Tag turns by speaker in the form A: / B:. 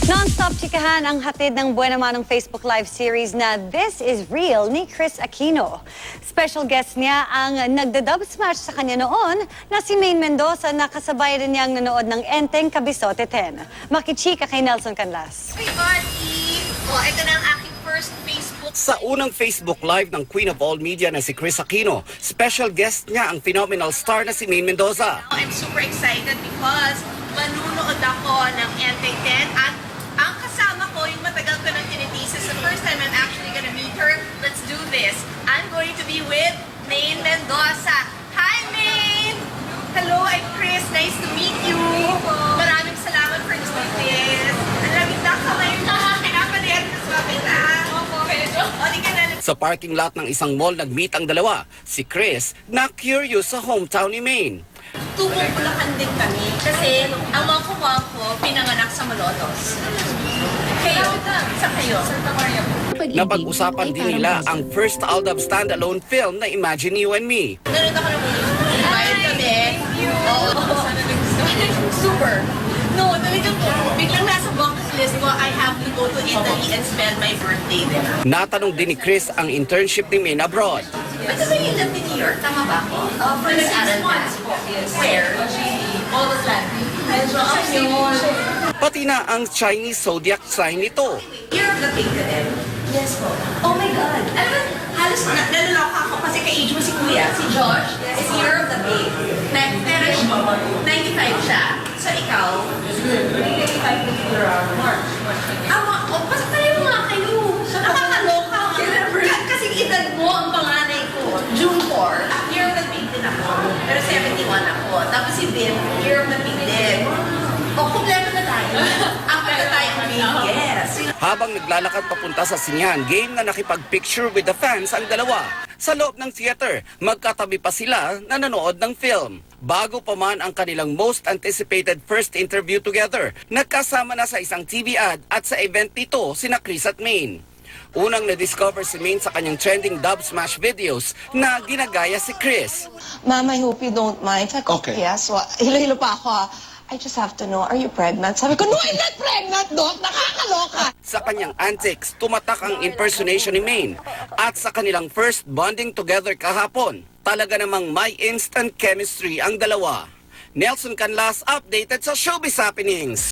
A: Non-stop chikahan ang hatid ng Buena Manong Facebook Live series na This Is Real ni Chris Aquino. Special guest niya ang nagda-dub smash sa kanya noon na si Maine Mendoza na kasabay rin niyang nanood ng Enteng Kabisote 10. Makichika kay Nelson Canlas.
B: Hey, buddy! Ito na ang aking first Facebook.
C: Sa unang Facebook Live ng Queen of All Media na si Chris Aquino, special guest niya ang phenomenal star na si Maine Mendoza.
B: I'm super excited because manunood ako ng Enteng 10 at ang kasama ko, yung matagal ko ng tinitisis, the first time I'm actually gonna meet her. Let's do this. I'm going to be with Maine Mendoza. Hi, Maine! Hello, I'm Chris. Nice to meet you. Maraming salamat for doing this. Ang lamig na kamay mo. Pinapalihan ko sa kapila.
C: Sa parking lot ng isang mall nag-meet ang dalawa. Si Chris na curious sa hometown ni Maine.
B: Tubong Bulacan din kami kasi ang mga kumawa ko pinanganak sa Malolos. Kayo, sa kayo.
C: Napag-usapan din nila ang first Aldab standalone film na Imagine You and Me.
B: Nanood ako ng movie. Bayad kami. Super. No, talagang biglang nasa bucket list ko, I have to go to Italy and spend my birthday there.
C: Natanong din ni Chris ang internship ni Maine abroad.
B: Ba't ba yung love ni New York? Tama ba ako? For nag-aral ka. Where? All the time.
C: Pati na ang Chinese zodiac sign nito.
B: Year of the pig ka din? Yes po. Oh my God. Alam mo, halos nalaloka ako kasi ka-age mo si Kuya, si Josh, is year of the pig. Pero 95 siya. So ikaw? 95 March. Pasok tayo mga kayo. Nakakaloka. Kasi edad mo ang panganay ko. June 4, year of the pig din ako. Pero 71 ako. Tapos si Vin, year of the pig din. O, problema na tayo. Ako na tayo ang yes.
C: Habang naglalakad papunta sa sinyahan game na nakipag-picture with the fans ang dalawa. Sa loob ng theater, magkatabi pa sila na nanood ng film. Bago pa man ang kanilang most anticipated first interview together, nagkasama na sa isang TV ad at sa event nito sina Chris at Maine. Unang na-discover si Maine sa kanyang trending dub smash videos na ginagaya si Chris.
D: Ma'am, I hope you don't mind. Sabi ko,
C: Okay.
D: yes. Hilo-hilo pa ako. I just have to know, are you pregnant? Sabi ko, no, I'm not pregnant, Doc. Nakakaloka.
C: Sa kanyang antics, tumatak ang impersonation ni Maine. At sa kanilang first bonding together kahapon, talaga namang may instant chemistry ang dalawa. Nelson Canlas updated sa Showbiz Happenings.